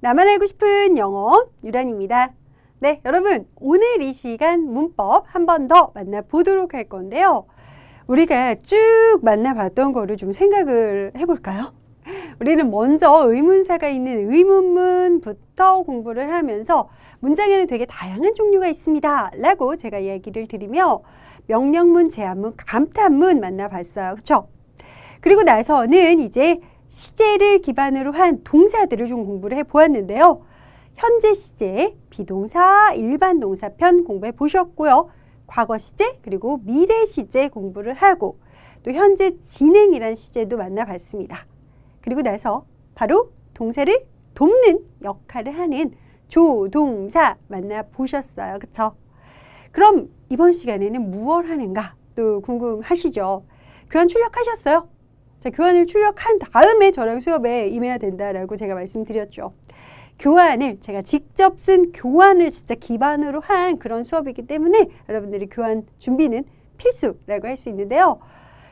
나만 알고 싶은 영어 유란입니다. 네, 여러분 오늘 이 시간 문법 한 번 더 만나보도록 할 건데요. 우리가 쭉 만나봤던 거를 좀 생각을 해볼까요? 우리는 먼저 의문사가 있는 의문문부터 공부를 하면서 문장에는 되게 다양한 종류가 있습니다 라고 제가 이야기를 드리며 명령문, 제한문, 감탄문 만나봤어요. 그렇죠? 그리고 나서는 이제 시제를 기반으로 한 동사들을 좀 공부를 해보았는데요. 현재 시제, 비동사, 일반 동사편 공부해 보셨고요. 과거 시제 그리고 미래 시제 공부를 하고 또 현재 진행이란 시제도 만나봤습니다. 그리고 나서 바로 동사를 돕는 역할을 하는 조동사 만나보셨어요. 그쵸? 그럼 이번 시간에는 무엇 하는가 또 궁금하시죠? 교환 출력하셨어요? 자, 교환을 출력한 다음에 저랑 수업에 임해야 된다라고 제가 말씀드렸죠. 교환을 제가 직접 쓴 교환을 진짜 기반으로 한 그런 수업이기 때문에 여러분들이 교환 준비는 필수라고 할 수 있는데요.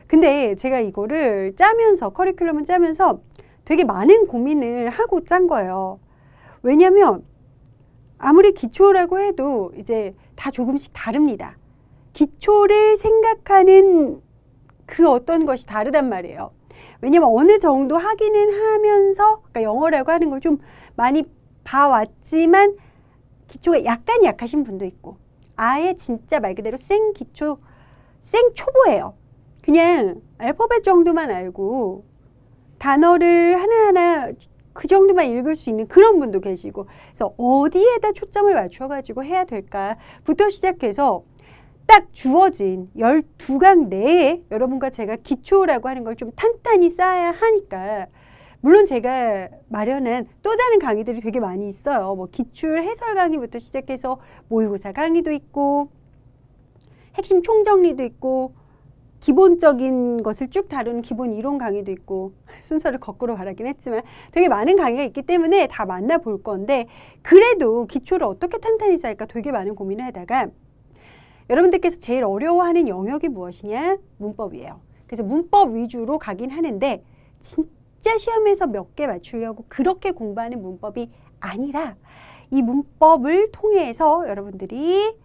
근데 제가 이거를 짜면서 커리큘럼을 짜면서 되게 많은 고민을 하고 짠 거예요. 왜냐면 아무리 기초라고 해도 이제 다 조금씩 다릅니다. 기초를 생각하는 그 어떤 것이 다르단 말이에요. 왜냐면 어느 정도 하기는 하면서 그러니까 영어라고 하는 걸 좀 많이 봐왔지만 기초가 약간 약하신 분도 있고 아예 진짜 말 그대로 생기초, 생초보예요. 그냥 알파벳 정도만 알고 단어를 하나하나 그 정도만 읽을 수 있는 그런 분도 계시고 그래서 어디에다 초점을 맞춰가지고 해야 될까부터 시작해서 딱 주어진 12강 내에 여러분과 제가 기초라고 하는 걸 좀 탄탄히 쌓아야 하니까 물론 제가 마련한 또 다른 강의들이 되게 많이 있어요. 뭐 기출 해설 강의부터 시작해서 모의고사 강의도 있고 핵심 총정리도 있고 기본적인 것을 쭉 다루는 기본 이론 강의도 있고 순서를 거꾸로 말하긴 했지만 되게 많은 강의가 있기 때문에 다 만나볼 건데 그래도 기초를 어떻게 탄탄히 쌓을까 되게 많은 고민을 하다가 여러분들께서 제일 어려워하는 영역이 무엇이냐? 문법이에요. 그래서 문법 위주로 가긴 하는데 진짜 시험에서 몇 개 맞추려고 그렇게 공부하는 문법이 아니라 이 문법을 통해서 여러분들이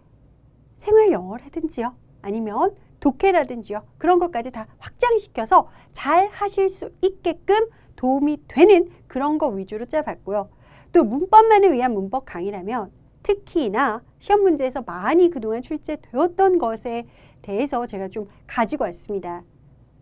생활 영어를 하든지요. 아니면 독해라든지요. 그런 것까지 다 확장시켜서 잘 하실 수 있게끔 도움이 되는 그런 거 위주로 짜봤고요. 또 문법만을 위한 문법 강의라면 특히나 시험 문제에서 많이 그동안 출제되었던 것에 대해서 제가 좀 가지고 왔습니다.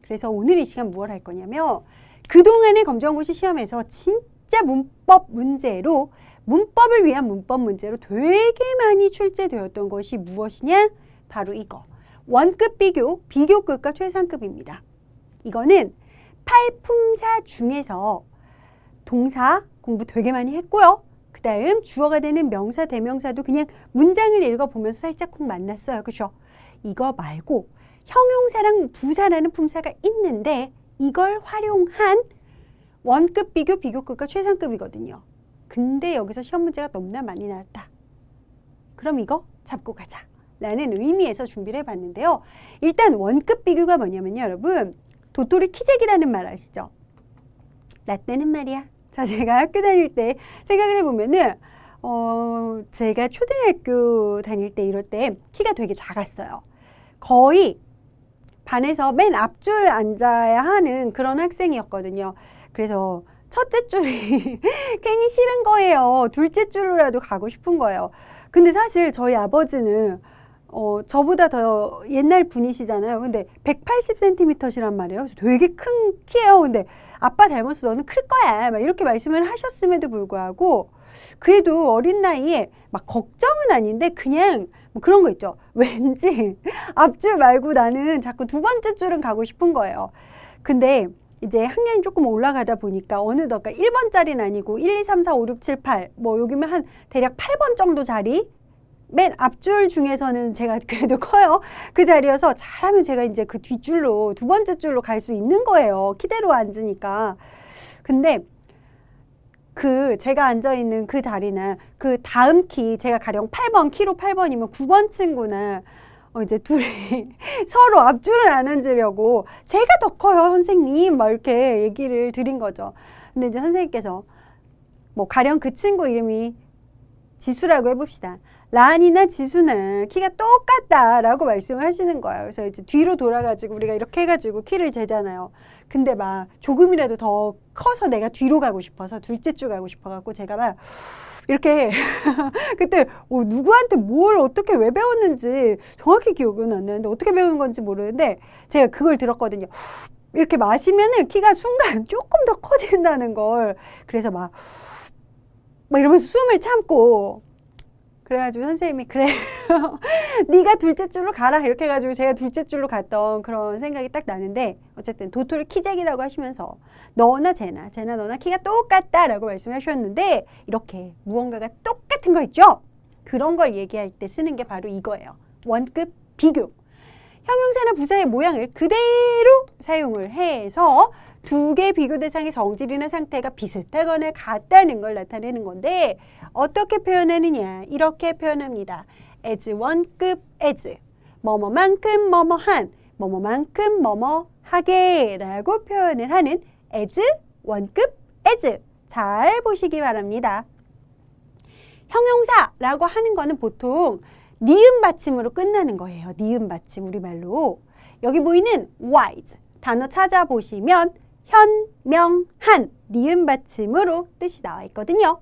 그래서 오늘 이 시간 무엇 할 거냐면 그동안의 검정고시 시험에서 진짜 문법 문제로 문법을 위한 문법 문제로 되게 많이 출제되었던 것이 무엇이냐? 바로 이거. 원급 비교, 비교급과 최상급입니다. 이거는 팔품사 중에서 동사 공부 되게 많이 했고요. 그 다음 주어가 되는 명사, 대명사도 그냥 문장을 읽어보면서 살짝 쿵 만났어요. 그죠? 이거 말고 형용사랑 부사라는 품사가 있는데 이걸 활용한 원급 비교, 비교급과 최상급이거든요. 근데 여기서 시험 문제가 너무나 많이 나왔다. 그럼 이거 잡고 가자 라는 의미에서 준비를 해봤는데요. 일단 원급 비교가 뭐냐면요. 여러분 도토리 키재기라는 말 아시죠? 라떼는 말이야. 자, 제가 학교 다닐 때 생각을 해보면은 제가 초등학교 다닐 때 이럴 때 키가 되게 작았어요. 거의 반에서 맨 앞줄 앉아야 하는 그런 학생이었거든요. 그래서 첫째 줄이 괜히 싫은 거예요. 둘째 줄로라도 가고 싶은 거예요. 근데 사실 저희 아버지는 저보다 더 옛날 분이시잖아요. 근데 180cm시란 말이에요. 되게 큰 키예요. 근데 아빠 닮았어. 너는 클 거야. 막 이렇게 말씀을 하셨음에도 불구하고 그래도 어린 나이에 막 걱정은 아닌데 그냥 뭐 그런 거 있죠. 왠지 앞줄 말고 나는 자꾸 두 번째 줄은 가고 싶은 거예요. 근데 이제 학년이 조금 올라가다 보니까 어느덧 1번짜리는 아니고 1, 2, 3, 4, 5, 6, 7, 8 뭐 여기면 한 대략 8번 정도 자리 맨 앞줄 중에서는 제가 그래도 커요. 그 자리여서 잘하면 제가 이제 그 뒷줄로 두 번째 줄로 갈 수 있는 거예요. 키대로 앉으니까. 근데 그 제가 앉아있는 그 자리나 그 다음 키 제가 가령 8번 키로 8번이면 9번 친구나 이제 둘이 서로 앞줄을 안 앉으려고 제가 더 커요 선생님 막 이렇게 얘기를 드린 거죠. 근데 이제 선생님께서 뭐 가령 그 친구 이름이 지수라고 해봅시다. 란이나 지수는 키가 똑같다라고 말씀을 하시는 거예요. 그래서 이제 뒤로 돌아가지고 우리가 이렇게 해가지고 키를 재잖아요. 근데 막 조금이라도 더 커서 내가 뒤로 가고 싶어서 둘째 줄 가고 싶어갖고 제가 막 이렇게 그때 누구한테 뭘 어떻게 왜 배웠는지 정확히 기억은 안 나는데 어떻게 배운 건지 모르는데 제가 그걸 들었거든요. 이렇게 마시면은 키가 순간 조금 더 커진다는 걸. 그래서 막 이러면서 숨을 참고 그래가지고 선생님이 그래 네가 둘째 줄로 가라 이렇게 해가지고 제가 둘째 줄로 갔던 그런 생각이 딱 나는데 어쨌든 도토리 키재기라고 하시면서 너나 쟤나 너나 키가 똑같다라고 말씀하셨는데 이렇게 무언가가 똑같은 거 있죠? 그런 걸 얘기할 때 쓰는 게 바로 이거예요. 원급 비교. 형용사나 부사의 모양을 그대로 사용을 해서 두 개 비교 대상의 성질이나 상태가 비슷하거나 같다는 걸 나타내는 건데 어떻게 표현하느냐? 이렇게 표현합니다. as 원급 as 뭐뭐만큼 뭐뭐한 뭐뭐만큼 뭐뭐하게 라고 표현을 하는 as 원급 as 잘 보시기 바랍니다. 형용사라고 하는 거는 보통 니은 받침으로 끝나는 거예요. 니은 받침 우리말로. 여기 보이는 wise 단어 찾아보시면 현명한 니은 받침으로 뜻이 나와 있거든요.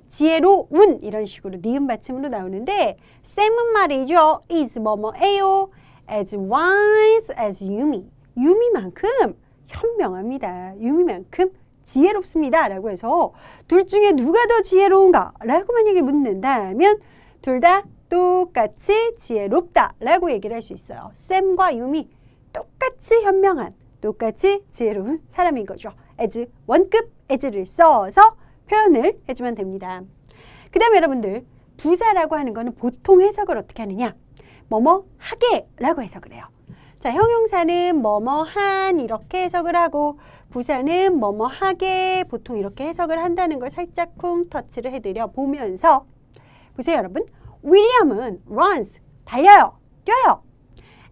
지혜로운 이런 식으로 니은 받침으로 나오는데 쌤은 말이죠. is 뭐뭐예요. as wise as 유미. 유미만큼 현명합니다. 유미만큼 지혜롭습니다. 라고 해서 둘 중에 누가 더 지혜로운가? 라고 만약에 묻는다면 둘 다 똑같이 지혜롭다 라고 얘기를 할 수 있어요. 쌤과 유미 똑같이 현명한 똑같이 지혜로운 사람인 거죠. as 원급 as를 써서 표현을 해주면 됩니다. 그 다음에 여러분들 부사라고 하는 거는 보통 해석을 어떻게 하느냐? 뭐뭐 하게 라고 해석을 해요. 자, 형용사는 뭐뭐한 이렇게 해석을 하고 부사는 뭐뭐 하게 보통 이렇게 해석을 한다는 걸 살짝 쿵 터치를 해드려 보면서 보세요 여러분. 윌리엄은 runs 달려요. 뛰어요.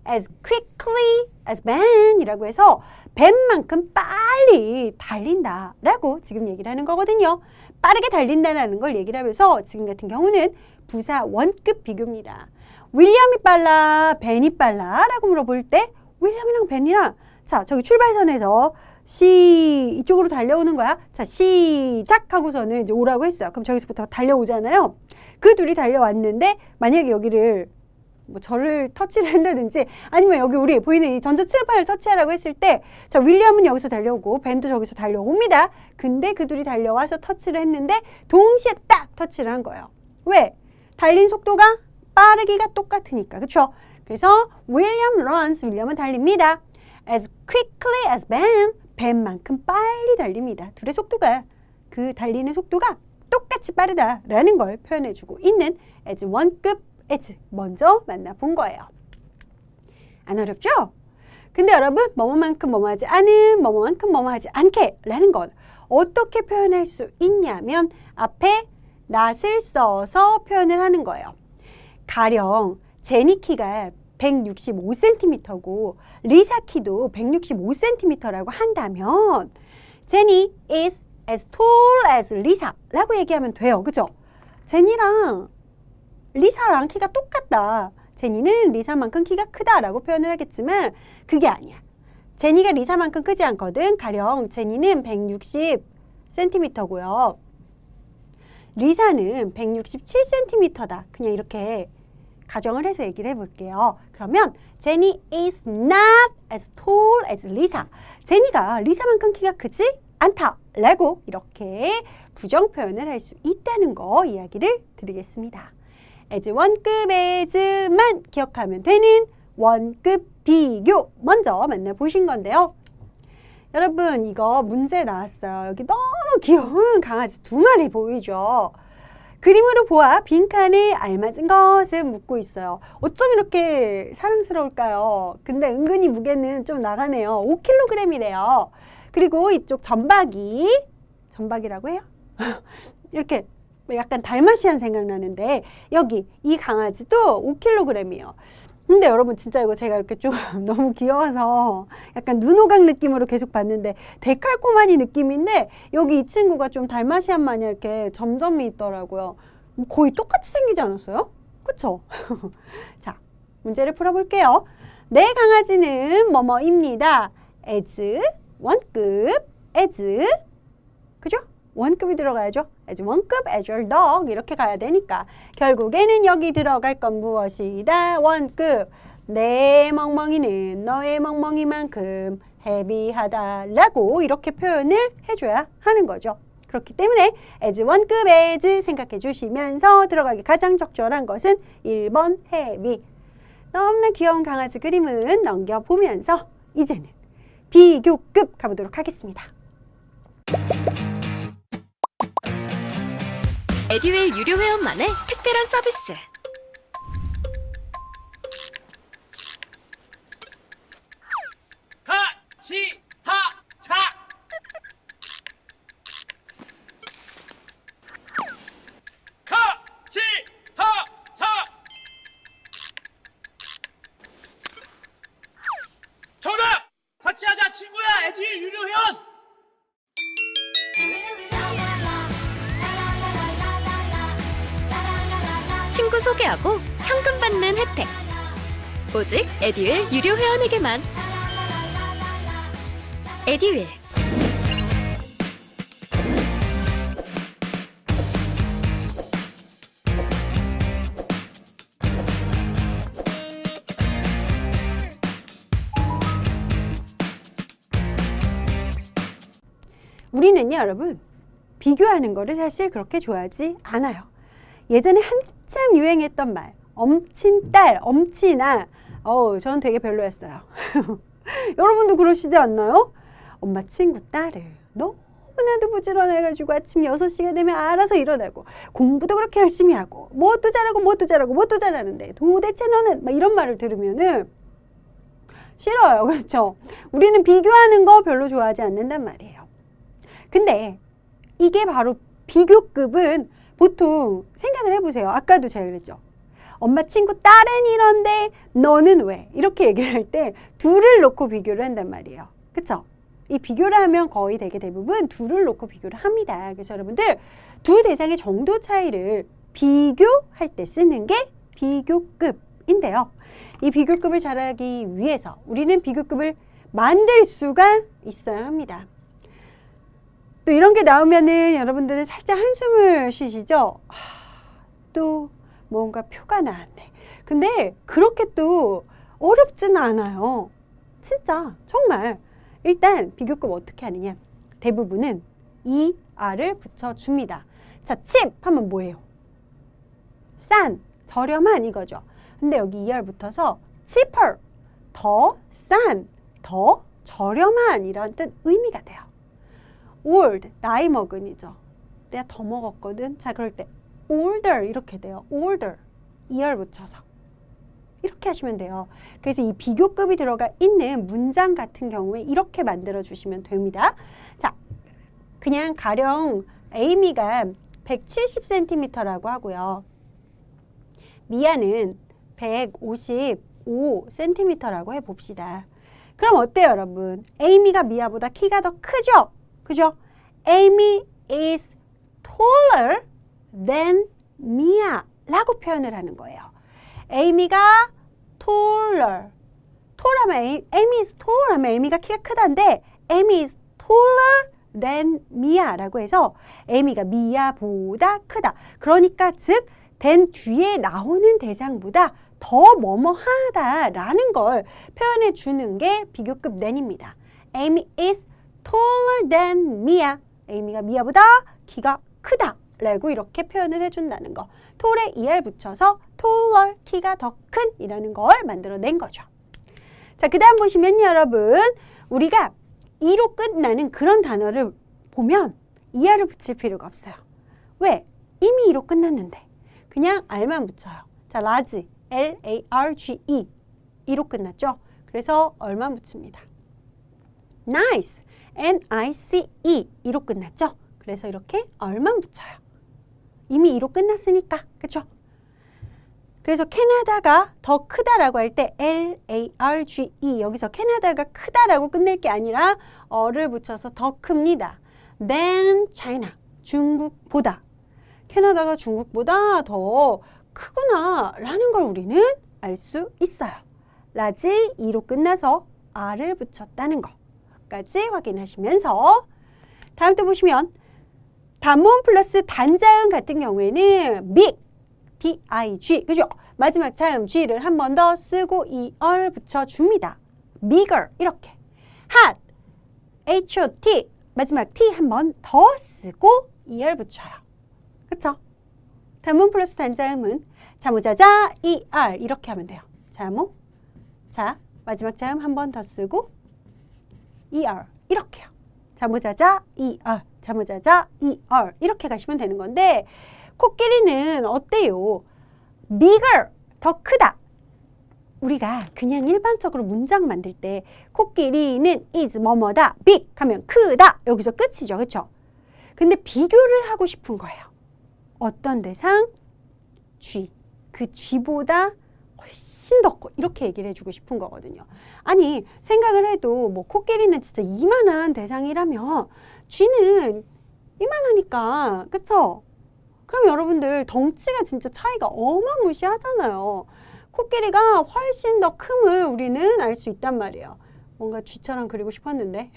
as quickly as Ben 이라고 해서 벤만큼 빨리 달린다 라고 지금 얘기를 하는 거거든요. 빠르게 달린다는 걸 얘기를 하면서 지금 같은 경우는 부사 원급 비교입니다. 윌리엄이 빨라 벤이 빨라 라고 물어볼 때 윌리엄이랑 벤이랑 자 저기 출발선에서 이쪽으로 달려오는 거야. 자 시작 하고서는 이제 오라고 했어요. 그럼 저기서부터 달려오잖아요. 그 둘이 달려왔는데 만약에 여기를 뭐 저를 터치를 한다든지 아니면 여기 우리 보이는 이 전자칠판을 터치하라고 했을 때 자 윌리엄은 여기서 달려오고 벤도 저기서 달려옵니다. 근데 그 둘이 달려와서 터치를 했는데 동시에 딱 터치를 한 거예요. 왜? 달린 속도가 빠르기가 똑같으니까. 그쵸? 그래서 William runs, 윌리엄은 달립니다. as quickly as Ben, 벤만큼 빨리 달립니다. 둘의 속도가 그 달리는 속도가 똑같이 빠르다라는 걸 표현해주고 있는 as 원급 as 먼저 만나본 거예요. 안 어렵죠? 근데 여러분 뭐뭐만큼 뭐뭐하지 않은 뭐뭐만큼 뭐뭐하지 않게 라는 건 어떻게 표현할 수 있냐면 앞에 not을 써서 표현을 하는 거예요. 가령 제니 키가 165cm고 리사 키도 165cm라고 한다면 제니 is as tall as Lisa 라고 얘기하면 돼요. 그죠? 제니랑 리사랑 키가 똑같다. 제니는 리사만큼 키가 크다라고 표현을 하겠지만 그게 아니야. 제니가 리사만큼 크지 않거든. 가령 제니는 160cm고요. 리사는 167cm다. 그냥 이렇게 가정을 해서 얘기를 해볼게요. 그러면 제니 is not as tall as Lisa. 제니가 리사만큼 키가 크지 않다 라고 이렇게 부정 표현을 할 수 있다는 거 이야기를 드리겠습니다. as 원급 as만 기억하면 되는 원급 비교 먼저 만나보신 건데요. 여러분 이거 문제 나왔어요. 여기 너무 귀여운 강아지 두 마리 보이죠? 그림으로 보아 빈칸에 알맞은 것을 묻고 있어요. 어쩜 이렇게 사랑스러울까요? 근데 은근히 무게는 좀 나가네요. 5kg이래요. 그리고 이쪽 전박이라고 해요? 이렇게 약간 달마시안 생각나는데 여기 이 강아지도 5kg이에요. 근데 여러분 진짜 이거 제가 이렇게 좀 너무 귀여워서 약간 눈호강 느낌으로 계속 봤는데 데칼코마니 느낌인데 여기 이 친구가 좀 달마시안 마냥 이렇게 점점이 있더라고요. 거의 똑같이 생기지 않았어요? 그쵸? 자, 문제를 풀어볼게요. 내 강아지는 뭐뭐입니다. as 원급 as 그죠? 원급이 들어가야죠. as 원급 as your dog 이렇게 가야 되니까 결국에는 여기 들어갈 건 무엇이다? 원급 내 멍멍이는 너의 멍멍이만큼 헤비하다 라고 이렇게 표현을 해줘야 하는 거죠. 그렇기 때문에 as 원급 as 생각해 주시면서 들어가기 가장 적절한 것은 1번 heavy. 너무나 귀여운 강아지 그림은 넘겨보면서 이제는 비교급 가보도록 하겠습니다. 에듀윌 유료 회원만의 특별한 서비스. 하치하차 하치하차 정답! 같이 하자 친구야 에듀윌 유료 회원 친구 소개하고 현금 받는 혜택. 오직 에듀윌 유료 회원에게만. 에듀윌. 우리는요 여러분 비교하는 거를 사실 그렇게 좋아하지 않아요. 예전에 한참 유행했던 말 엄친딸, 엄친아 저는 되게 별로였어요. 여러분도 그러시지 않나요? 엄마 친구 딸을 너무나도 부지런해가지고 아침 6시가 되면 알아서 일어나고 공부도 그렇게 열심히 하고 뭣도 잘하고 뭣도 잘하고 뭣도 잘하는데 도대체 너는 막 이런 말을 들으면은 싫어요. 그렇죠? 우리는 비교하는 거 별로 좋아하지 않는단 말이에요. 근데 이게 바로 비교급은 보통 생각을 해보세요. 아까도 제가 그랬죠. 엄마 친구 딸은 이런데 너는 왜? 이렇게 얘기를 할 때 둘을 놓고 비교를 한단 말이에요. 그쵸? 이 비교를 하면 거의 되게 대부분 둘을 놓고 비교를 합니다. 그래서 여러분들 두 대상의 정도 차이를 비교할 때 쓰는 게 비교급인데요. 이 비교급을 잘하기 위해서 우리는 비교급을 만들 수가 있어야 합니다. 또 이런 게 나오면은 여러분들은 살짝 한숨을 쉬시죠? 또 뭔가 표가 나왔네. 근데 그렇게 또 어렵지는 않아요. 진짜 정말. 일단 비교급 어떻게 하느냐. 대부분은 ER을 붙여줍니다. 자, 칩 하면 뭐예요? 싼, 저렴한 이거죠. 근데 여기 ER 붙어서 cheaper, 더 싼, 더 저렴한 이런 뜻 의미가 돼요. old, 나이 먹은이죠. 내가 더 먹었거든. 자, 그럴 때 older 이렇게 돼요. older, er 붙여서 이렇게 하시면 돼요. 그래서 이 비교급이 들어가 있는 문장 같은 경우에 이렇게 만들어 주시면 됩니다. 자, 그냥 가령 에이미가 170cm라고 하고요. 미아는 155cm라고 해봅시다. 그럼 어때요, 여러분? 에이미가 미아보다 키가 더 크죠? 그죠? Amy is taller than Mia 라고 표현을 하는 거예요. 에이미가 taller. Amy is tall 하면 에이미가 키가 크다인데 Amy is taller than Mia 라고 해서 에이미가 미아보다 크다. 그러니까 즉 than 뒤에 나오는 대상보다 더 뭐뭐하다 라는 걸 표현해 주는 게 비교급 than입니다. Amy is taller than Mia. 에이미가 미아보다 키가 크다 라고 이렇게 표현을 해준다는 거. 톨에 er 붙여서 taller, 키가 더 큰 이라는 걸 만들어낸 거죠. 자, 그 다음 보시면 여러분 우리가 e로 끝나는 그런 단어를 보면 er을 붙일 필요가 없어요. 왜? 이미 e로 끝났는데 그냥 r만 붙여요. 자, large, L-A-R-G-E e로 끝났죠? 그래서 얼만 붙입니다. nice, N-I-C-E e로 끝났죠? 그래서 이렇게 얼만 붙여요. 이미 2로 끝났으니까. 그쵸? 그래서 캐나다가 더 크다라고 할 때 L-A-R-G-E 여기서 캐나다가 크다라고 끝낼 게 아니라 어를 붙여서 더 큽니다. than China 중국보다 캐나다가 중국보다 더 크구나 라는 걸 우리는 알 수 있어요. 라지 E로 끝나서 R을 붙였다는 것까지 확인하시면서 다음 또 보시면 단모음 플러스 단자음 같은 경우에는 big, B-I-G 그죠? 마지막 자음 G를 한 번 더 쓰고 ER 붙여줍니다. bigger 이렇게 hot, H-O-T 마지막 T 한 번 더 쓰고 ER 붙여요. 그쵸? 단모음 플러스 단자음은 자모자자 ER 이렇게 하면 돼요. 자모, 자 마지막 자음 한 번 더 쓰고 ER 이렇게요. 자모자자 ER, 자모자자 ER 이렇게 가시면 되는 건데 코끼리는 어때요? bigger, 더 크다. 우리가 그냥 일반적으로 문장 만들 때 코끼리는 is 뭐뭐다, big 하면 크다 여기서 끝이죠. 그렇죠? 근데 비교를 하고 싶은 거예요. 어떤 대상? G. 그 G보다 훨씬 더 커. 이렇게 얘기를 해주고 싶은 거거든요. 아니 생각을 해도 뭐 코끼리는 진짜 이만한 대상이라면 G는 이만하니까 그쵸? 그럼 여러분들 덩치가 진짜 차이가 어마무시하잖아요. 코끼리가 훨씬 더 큼을 우리는 알 수 있단 말이에요. 뭔가 쥐처럼 그리고 싶었는데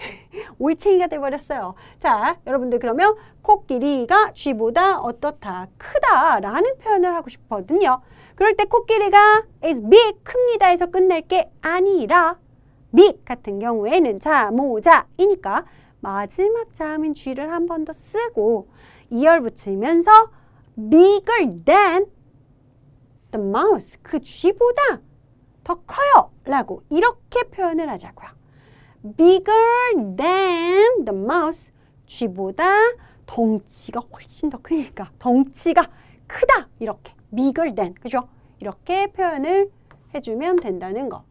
올챙이가 돼버렸어요. 자, 여러분들 그러면 코끼리가 쥐보다 어떻다, 크다라는 표현을 하고 싶거든요. 그럴 때 코끼리가 is big, 큽니다 해서 끝낼 게 아니라 big 같은 경우에는 자모자이니까 마지막 자음인 쥐를 한 번 더 쓰고 이열 붙이면서 bigger than the mouse, 그 쥐보다 더 커요 라고 이렇게 표현을 하자고요. bigger than the mouse, 쥐보다 덩치가 훨씬 더 크니까 덩치가 크다 이렇게 bigger than, 그죠? 이렇게 표현을 해주면 된다는 거.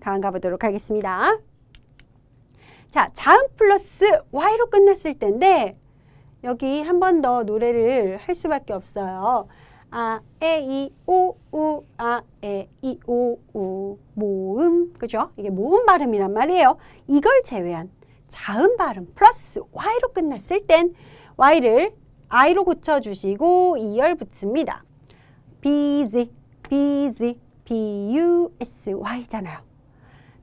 다음 가보도록 하겠습니다. 자, 자음 플러스 Y로 끝났을 텐데 여기 한 번 더 노래를 할 수밖에 없어요. 아, 에, 이, 오, 우, 아, 에, 이, 오, 우. 모음, 그죠? 이게 모음 발음이란 말이에요. 이걸 제외한 자음 발음 플러스 Y로 끝났을 땐 Y를 I로 고쳐주시고 이열 붙입니다. busy, busy, B-U-S-Y잖아요.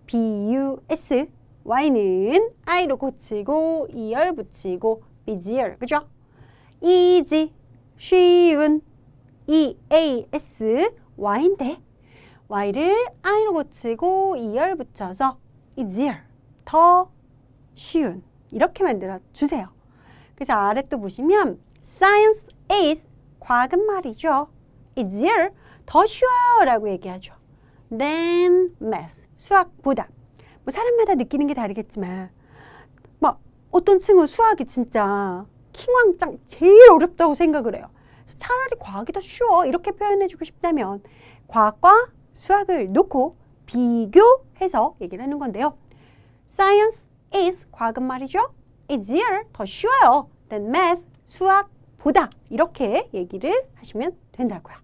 B-U-S, Y는 I로 고치고 이열 붙이고 busier, 그죠? easy, 쉬운, E-A-S, Y인데 Y를 I로 고치고 이열 붙여서 easier, 더 쉬운 이렇게 만들어 주세요. 그래서 아래 또 보시면 science is 과학은 말이죠. easier, 더 쉬워요 라고 얘기하죠. than math, 수학보다. 뭐 사람마다 느끼는 게 다르겠지만 막 어떤 층은 수학이 진짜 킹왕짱 제일 어렵다고 생각을 해요. 그래서 차라리 과학이 더 쉬워 이렇게 표현해주고 싶다면 과학과 수학을 놓고 비교해서 얘기를 하는 건데요. Science is 과학은 말이죠. easier, 더 쉬워요. than math, 수학보다 이렇게 얘기를 하시면 된다고요.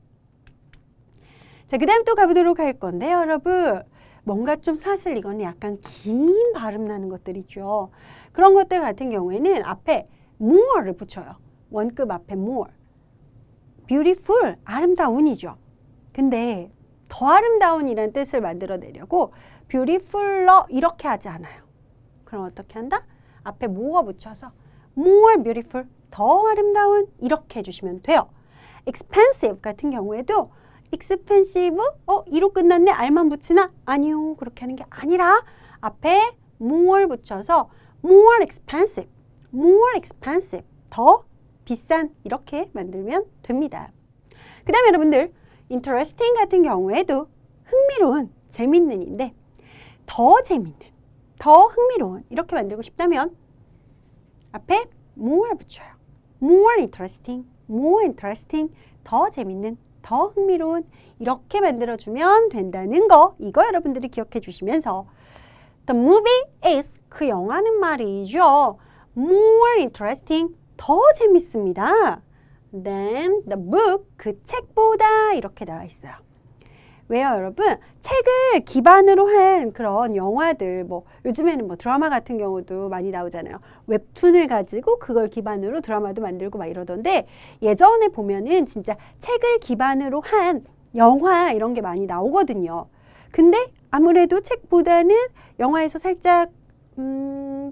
자, 그 다음 또 가보도록 할 건데 여러분 뭔가 좀 사실 이거는 약간 긴 발음 나는 것들이죠. 그런 것들 같은 경우에는 앞에 more를 붙여요. 원급 앞에 more. beautiful, 아름다운이죠. 근데 더 아름다운이라는 뜻을 만들어내려고 beautifuler 이렇게 하지 않아요. 그럼 어떻게 한다? 앞에 more 붙여서 more beautiful, 더 아름다운 이렇게 해주시면 돼요. expensive 같은 경우에도 expensive, 이로 끝났네? R만 붙이나? 아니요. 그렇게 하는 게 아니라 앞에 more 붙여서 more expensive, more expensive, 더 비싼 이렇게 만들면 됩니다. 그 다음에 여러분들 interesting 같은 경우에도 흥미로운, 재밌는인데 더 재밌는, 더 흥미로운 이렇게 만들고 싶다면 앞에 more 붙여요. more interesting, more interesting, 더 재밌는, 더 흥미로운 이렇게 만들어주면 된다는 거, 이거 여러분들이 기억해 주시면서 The movie is, 그 영화는 말이죠. more interesting, 더 재밌습니다. than the book. 그 책보다 이렇게 나와 있어요. 왜요, 여러분? 책을 기반으로 한 그런 영화들, 뭐 요즘에는 뭐 드라마 같은 경우도 많이 나오잖아요. 웹툰을 가지고 그걸 기반으로 드라마도 만들고 막 이러던데, 예전에 보면은 진짜 책을 기반으로 한 영화 이런 게 많이 나오거든요. 근데 아무래도 책보다는 영화에서 살짝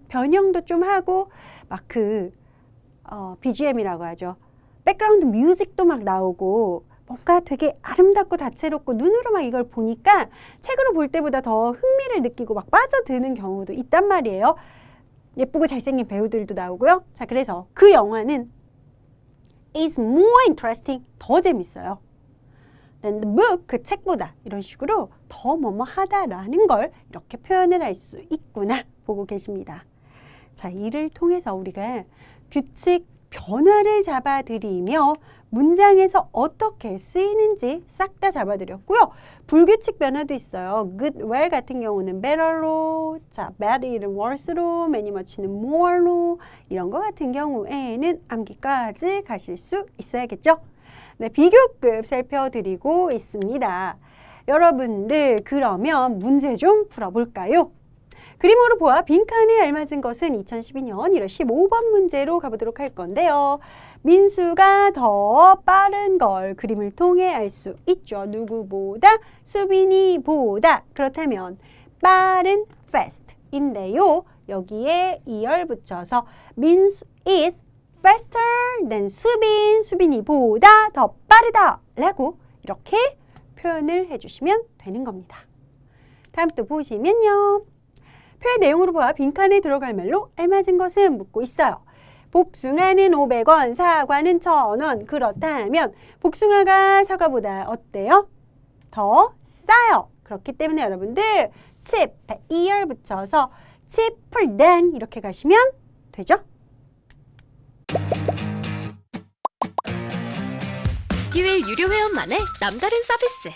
변형도 좀 하고 막 BGM이라고 하죠. 백그라운드 뮤직도 막 나오고 뭔가 되게 아름답고 다채롭고 눈으로 막 이걸 보니까 책으로 볼 때보다 더 흥미를 느끼고 막 빠져드는 경우도 있단 말이에요. 예쁘고 잘생긴 배우들도 나오고요. 자, 그래서 그 영화는 is more interesting, 더 재밌어요. than the book, 그 책보다 이런 식으로 더 뭐뭐하다라는 걸 이렇게 표현을 할 수 있구나 보고 계십니다. 자, 이를 통해서 우리가 규칙 변화를 잡아들이며 문장에서 어떻게 쓰이는지 싹 다 잡아드렸고요. 불규칙 변화도 있어요. good, well 같은 경우는 better로, 자, bad는 worse로, many, much는 more로, 이런 거 같은 경우에는 암기까지 가실 수 있어야겠죠. 네, 비교급 살펴드리고 있습니다. 여러분들 그러면 문제 좀 풀어볼까요? 그림으로 보아 빈칸에 알맞은 것은 2012년 1월 15번 문제로 가보도록 할 건데요. 민수가 더 빠른 걸 그림을 통해 알 수 있죠. 누구보다? 수빈이보다. 그렇다면 빠른 fast인데요. 여기에 이열 붙여서 민수 is faster than 수빈, 수빈이보다 더 빠르다 라고 이렇게 표현을 해주시면 되는 겁니다. 다음 또 보시면요. 표의 내용으로 보아 빈칸에 들어갈 말로 알맞은 것은 묻고 있어요. 복숭아는 500원, 사과는 1000원. 그렇다면 복숭아가 사과보다 어때요? 더 싸요. 그렇기 때문에 여러분들 cheap, 이열 붙여서 cheaper than 이렇게 가시면 되죠? 에듀윌 유료 회원만의 남다른 서비스.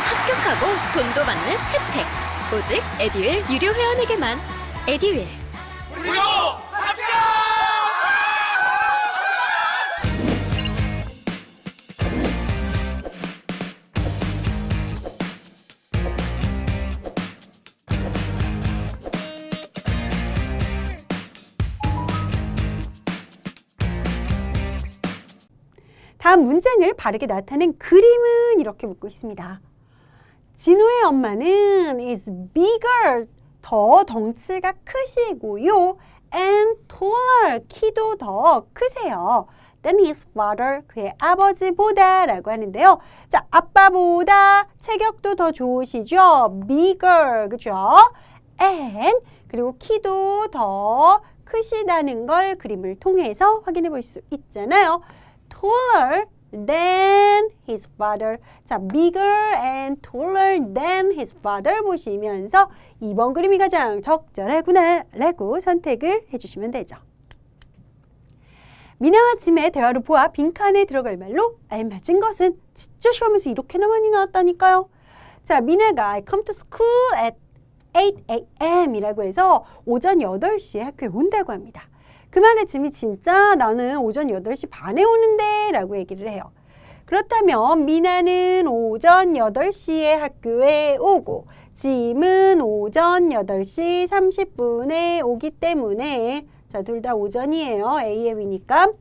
합격하고 돈도 받는 혜택. 오직 에듀윌 유료 회원에게만. 에듀윌. 무료 합격! 다음 문장을 바르게 나타낸 그림은 이렇게 묻고 있습니다. 진호의 엄마는 is bigger, 더 덩치가 크시고요. and taller, 키도 더 크세요. than his father, 그의 아버지보다 라고 하는데요. 자, 아빠보다 체격도 더 좋으시죠? bigger, 그죠? and 그리고 키도 더 크시다는 걸 그림을 통해서 확인해 볼 수 있잖아요. taller than his father. 자, bigger and taller than his father 보시면서 2번 그림이 가장 적절하구나 라고 선택을 해주시면 되죠. 미나와 짐의 대화로 보아 빈칸에 들어갈 말로 알맞은 것은 진짜 시험에서 이렇게나 많이 나왔다니까요. 자, 미나가 I come to school at 8 a.m. 이라고 해서 오전 8시에 학교에 온다고 합니다. 그 말에 짐이 진짜 나는 오전 8시 반에 오는데 라고 얘기를 해요. 그렇다면 미나는 오전 8시에 학교에 오고 짐은 오전 8시 30분에 오기 때문에 자, 둘 다 오전이에요. AM이니까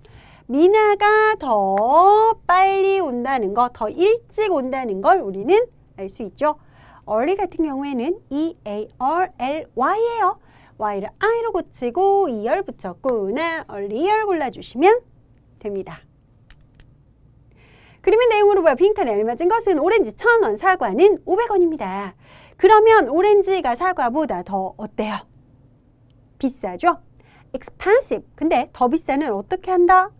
미나가 더 빨리 온다는 거, 더 일찍 온다는 걸 우리는 알 수 있죠. early 같은 경우에는 EARLY예요. Y를 I로 고치고 이열 붙였구나. earlier 골라주시면 됩니다. 그림의 내용으로 보아 빈칸에 알맞은 것은 오렌지 1000원, 사과는 500원입니다. 그러면 오렌지가 사과보다 더 어때요? 비싸죠? expensive. 근데 더 비싸는 어떻게 한다?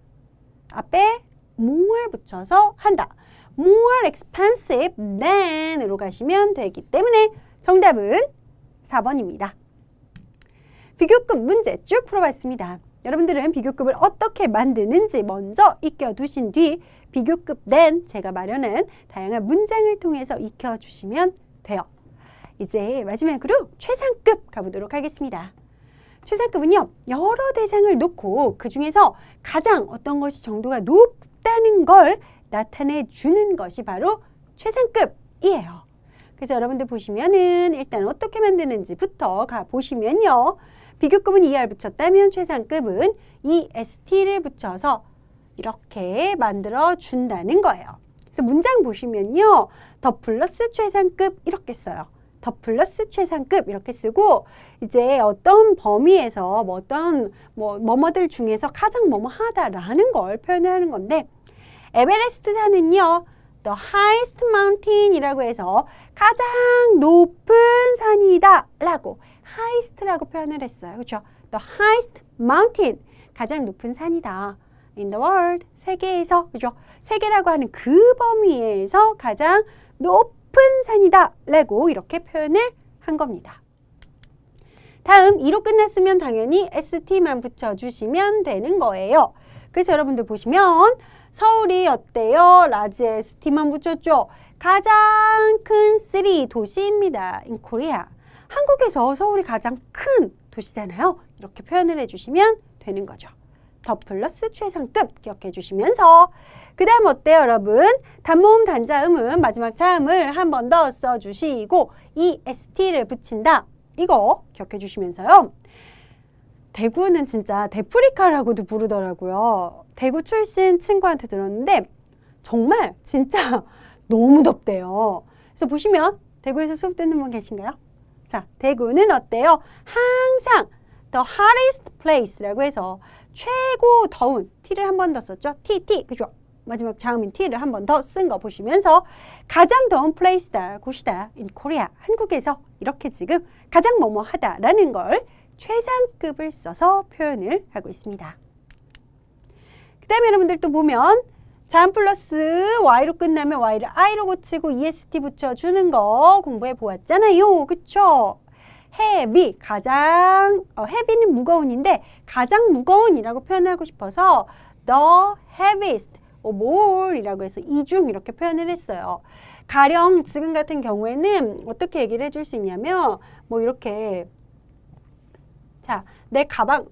앞에 more 붙여서 한다. more expensive than으로 가시면 되기 때문에 정답은 4번입니다. 비교급 문제 쭉 풀어봤습니다. 여러분들은 비교급을 어떻게 만드는지 먼저 익혀두신 뒤 비교급 than 제가 마련한 다양한 문장을 통해서 익혀주시면 돼요. 이제 마지막으로 최상급 가보도록 하겠습니다. 최상급은요, 여러 대상을 놓고 그 중에서 가장 어떤 것이 정도가 높다는 걸 나타내 주는 것이 바로 최상급이에요. 그래서 여러분들 보시면은 일단 어떻게 만드는지부터 가보시면요. 비교급은 ER 붙였다면 최상급은 EST를 붙여서 이렇게 만들어 준다는 거예요. 그래서 문장 보시면요. 더 플러스 최상급 이렇게 써요. 더 플러스 최상급 이렇게 쓰고 이제 어떤 범위에서 어떤 뭐뭐들 중에서 가장 뭐뭐하다라는 걸 표현을 하는 건데 에베레스트 산은요. The highest mountain이라고 해서 가장 높은 산이다 라고 highest라고 표현을 했어요. 그렇죠? The highest mountain 가장 높은 산이다. In the world 세계에서 그죠? 세계라고 하는 그 범위에서 가장 높은 산이다 라고 이렇게 표현을 한 겁니다. 다음 2로 끝났으면 당연히 ST만 붙여주시면 되는 거예요. 그래서 여러분들 보시면 서울이 어때요? 라지 ST만 붙였죠. 가장 큰 시리 도시입니다. In Korea. 한국에서 서울이 가장 큰 도시잖아요. 이렇게 표현을 해주시면 되는 거죠. 더 플러스 최상급 기억해 주시면서 그 다음 어때요 여러분? 단모음 단자음은 마지막 자음을 한 번 더 써주시고 EST를 붙인다. 이거 기억해 주시면서요. 대구는 진짜 데프리카라고도 부르더라고요. 대구 출신 친구한테 들었는데 정말 진짜 너무 덥대요. 그래서 보시면 대구에서 수업 듣는 분 계신가요? 자, 대구는 어때요? 항상 the hottest place라고 해서 최고 더운 T를 한 번 더 썼죠? T, 그죠? 마지막 자음인 T를 한 번 더 쓴 거 보시면서 가장 더운 place다, 곳이다, in Korea, 한국에서 이렇게 지금 가장 뭐뭐하다라는 걸 최상급을 써서 표현을 하고 있습니다. 그 다음에 여러분들 또 보면 자음 플러스 Y로 끝나면 Y를 I로 고치고 EST 붙여주는 거 공부해 보았잖아요. 그쵸? heavy, 가장, heavy는 무거운인데 가장 무거운이라고 표현하고 싶어서 the heaviest of all이라고 해서 이중 이렇게 표현을 했어요. 가령 지금 같은 경우에는 어떻게 얘기를 해줄 수 있냐면 뭐 이렇게 자, 내 가방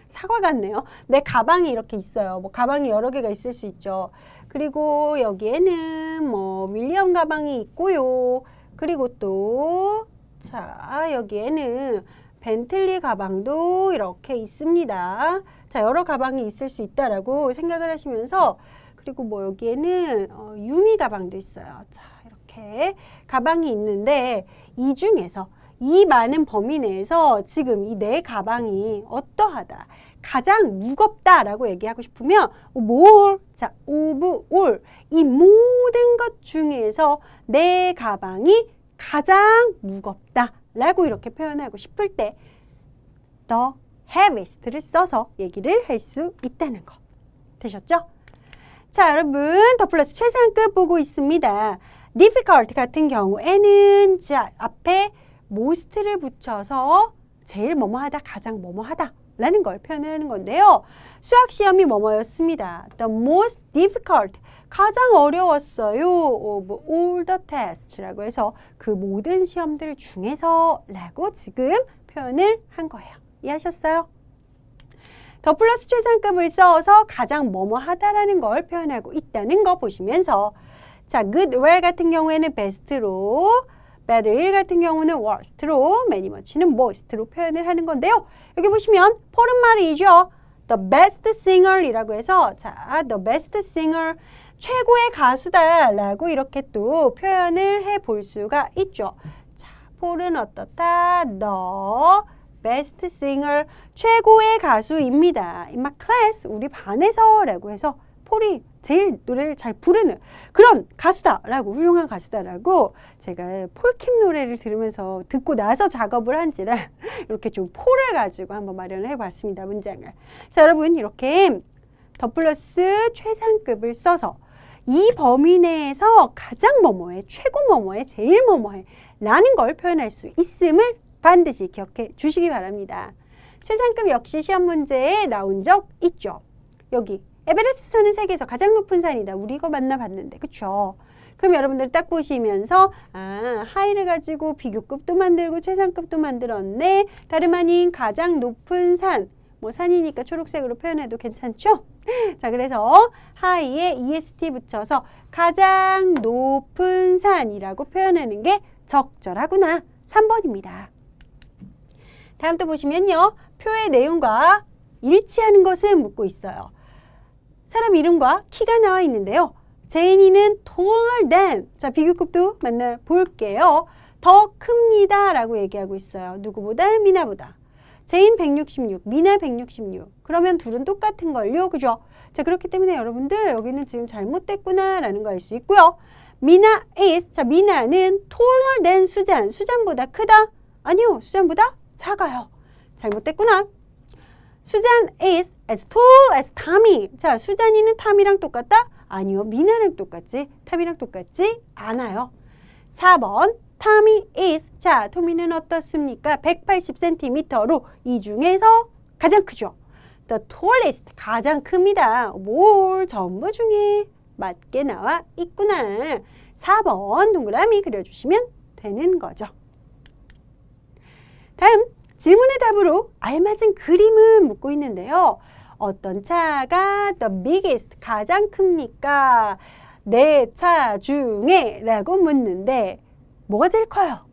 사과 같네요. 내 가방이 이렇게 있어요. 뭐 가방이 여러 개가 있을 수 있죠. 그리고 여기에는 뭐 윌리엄 가방이 있고요. 그리고 또 자, 여기에는 벤틀리 가방도 이렇게 있습니다. 자, 여러 가방이 있을 수 있다라고 생각을 하시면서 그리고 뭐 여기에는 유미 가방도 있어요. 자, 이렇게 가방이 있는데 이 중에서 이 많은 범위 내에서 지금 이 네 가방이 어떠하다, 가장 무겁다라고 얘기하고 싶으면 more, 자, of all, 이 모든 것 중에서 내 가방이 가장 무겁다라고 이렇게 표현하고 싶을 때 the heaviest를 써서 얘기를 할 수 있다는 거. 되셨죠? 자, 여러분 더 플러스 최상급 보고 있습니다. difficult 같은 경우에는 자, 앞에 most를 붙여서 제일 뭐뭐하다, 가장 뭐뭐하다 라는 걸 표현하는 건데요. 수학 시험이 뭐뭐였습니다. The most difficult, 가장 어려웠어요. of all the tests 라고 해서 그 모든 시험들 중에서 라고 지금 표현을 한 거예요. 이해하셨어요? 더 플러스 최상급을 써서 가장 뭐뭐하다라는 걸 표현하고 있다는 거 보시면서 자, good, well 같은 경우에는 best로, bad, ill 같은 경우는 worst로, many, much는 most로 표현을 하는 건데요. 여기 보시면 폴은 말이죠. The best singer이라고 해서 자, the best singer, 최고의 가수다 라고 이렇게 또 표현을 해 볼 수가 있죠. 자, 폴은 어떻다? The best singer, 최고의 가수입니다. In my class, 우리 반에서 라고 해서 폴이 제일 노래를 잘 부르는 그런 가수다라고, 훌륭한 가수다라고 제가 폴킴 노래를 들으면서 듣고 나서 작업을 한지라 이렇게 좀 폴을 가지고 한번 마련을 해봤습니다. 문장을. 자, 여러분 이렇게 더 플러스 최상급을 써서 이 범위 내에서 가장 뭐뭐해, 최고 뭐뭐해, 제일 뭐뭐해 라는 걸 표현할 수 있음을 반드시 기억해 주시기 바랍니다. 최상급 역시 시험 문제에 나온 적 있죠. 여기 에베레스트 산은 세계에서 가장 높은 산이다. 우리 이거 만나봤는데, 그쵸? 그럼 여러분들 딱 보시면서 하이를 가지고 비교급도 만들고 최상급도 만들었네. 다름 아닌 가장 높은 산, 뭐 산이니까 초록색으로 표현해도 괜찮죠? 자, 그래서 하이에 EST 붙여서 가장 높은 산이라고 표현하는 게 적절하구나. 3번입니다. 다음 또 보시면요. 표의 내용과 일치하는 것은 묻고 있어요. 사람 이름과 키가 나와 있는데요. 제인이는 taller than, 자, 비교급도 만나볼게요. 더 큽니다 라고 얘기하고 있어요. 누구보다? 미나보다. 제인 166, 미나 166. 그러면 둘은 똑같은 걸요. 그죠? 자, 그렇기 때문에 여러분들 여기는 지금 잘못됐구나 라는 거 알 수 있고요. 미나 is, 자, 미나는 taller than 수잔, 수잔보다 크다? 아니요, 수잔보다 작아요. 잘못됐구나. 수잔 is as tall as Tommy. 자, 수잔이는 탐이랑 똑같다? 아니요, 미나랑 똑같지. 탐이랑 똑같지 않아요. 4번, Tommy is, 자, 토미는 어떻습니까? 180cm로 이 중에서 가장 크죠. The tallest, 가장 큽니다. 뭘 전부 중에 맞게 나와 있구나. 4번 동그라미 그려주시면 되는 거죠. 다음, 질문의 답으로 알맞은 그림은 묻고 있는데요. 어떤 차가 the biggest, 가장 큽니까? 네 차 중에 라고 묻는데 뭐가 제일 커요?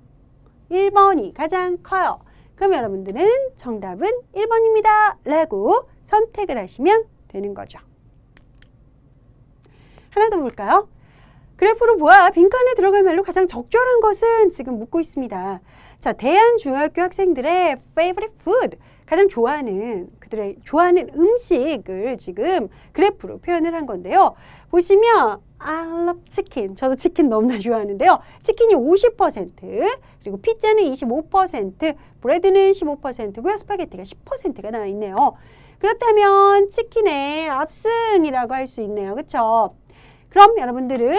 1번이 가장 커요. 그럼 여러분들은 정답은 1번입니다 라고 선택을 하시면 되는 거죠. 하나 더 볼까요? 그래프로 보아 빈칸에 들어갈 말로 가장 적절한 것은 지금 묻고 있습니다. 자, 대한중학교 학생들의 favorite food, 가장 좋아하는, 그들의 좋아하는 음식을 지금 그래프로 표현을 한 건데요. 보시면 I love chicken, 저도 치킨 너무나 좋아하는데요. 치킨이 50%, 그리고 피자는 25%, 브레드는 15%고요. 스파게티가 10%가 나와 있네요. 그렇다면 치킨의 압승이라고 할 수 있네요. 그렇죠? 그럼 여러분들은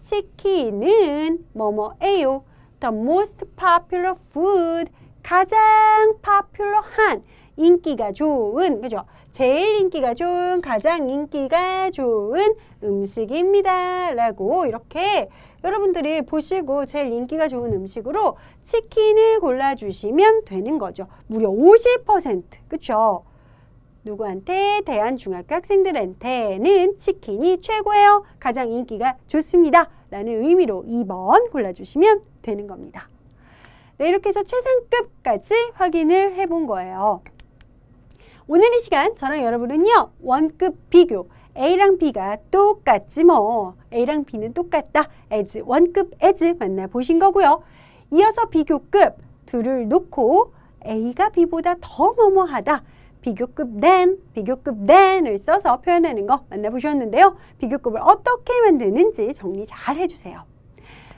치킨은 뭐뭐예요? The most popular food, 가장 popular한, 인기가 좋은, 그죠? 제일 인기가 좋은, 가장 인기가 좋은 음식입니다 라고 이렇게 여러분들이 보시고 제일 인기가 좋은 음식으로 치킨을 골라주시면 되는 거죠. 무려 50%, 그쵸? 누구한테? 대한중학교 학생들한테는 치킨이 최고예요. 가장 인기가 좋습니다 라는 의미로 2번 골라주시면 되는 겁니다. 네, 이렇게 해서 최상급까지 확인을 해본 거예요. 오늘 이 시간 저랑 여러분은요, 원급 비교, A랑 B가 똑같지 뭐, A랑 B는 똑같다, as, 원급 as 만나보신 거고요. 이어서 비교급 둘을 놓고 A가 B보다 더 뭐뭐하다, 비교급 than을 써서 표현하는 거 만나보셨는데요. 비교급을 어떻게 만드는지 정리 잘 해주세요.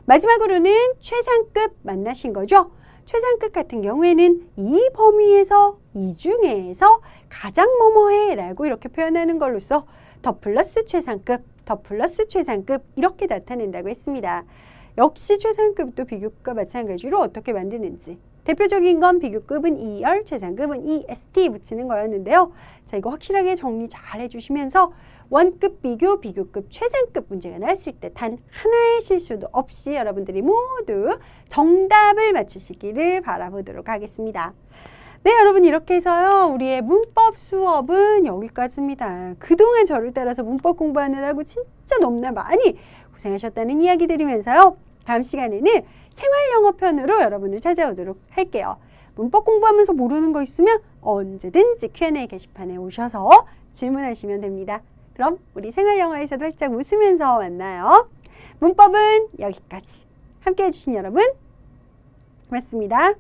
마지막으로는 최상급 만나신 거죠. 최상급 같은 경우에는 이 범위에서, 이 중에서 가장 뭐뭐해 라고 이렇게 표현하는 걸로써 더 플러스 최상급, 더 플러스 최상급 이렇게 나타낸다고 했습니다. 역시 최상급도 비교급과 마찬가지로 어떻게 만드는지, 대표적인 건 비교급은 ER, 최상급은 EST 붙이는 거였는데요. 자, 이거 확실하게 정리 잘 해주시면서 원급 비교, 비교급, 최상급 문제가 나왔을 때 단 하나의 실수도 없이 여러분들이 모두 정답을 맞추시기를 바라보도록 하겠습니다. 네, 여러분 이렇게 해서요, 우리의 문법 수업은 여기까지입니다. 그동안 저를 따라서 문법 공부하느라고 진짜 너무나 많이 고생하셨다는 이야기 드리면서요, 다음 시간에는 생활영어 편으로 여러분을 찾아오도록 할게요. 문법 공부하면서 모르는 거 있으면 언제든지 Q&A 게시판에 오셔서 질문하시면 됩니다. 그럼 우리 생활영어에서도 활짝 웃으면서 만나요. 문법은 여기까지. 함께 해주신 여러분 고맙습니다.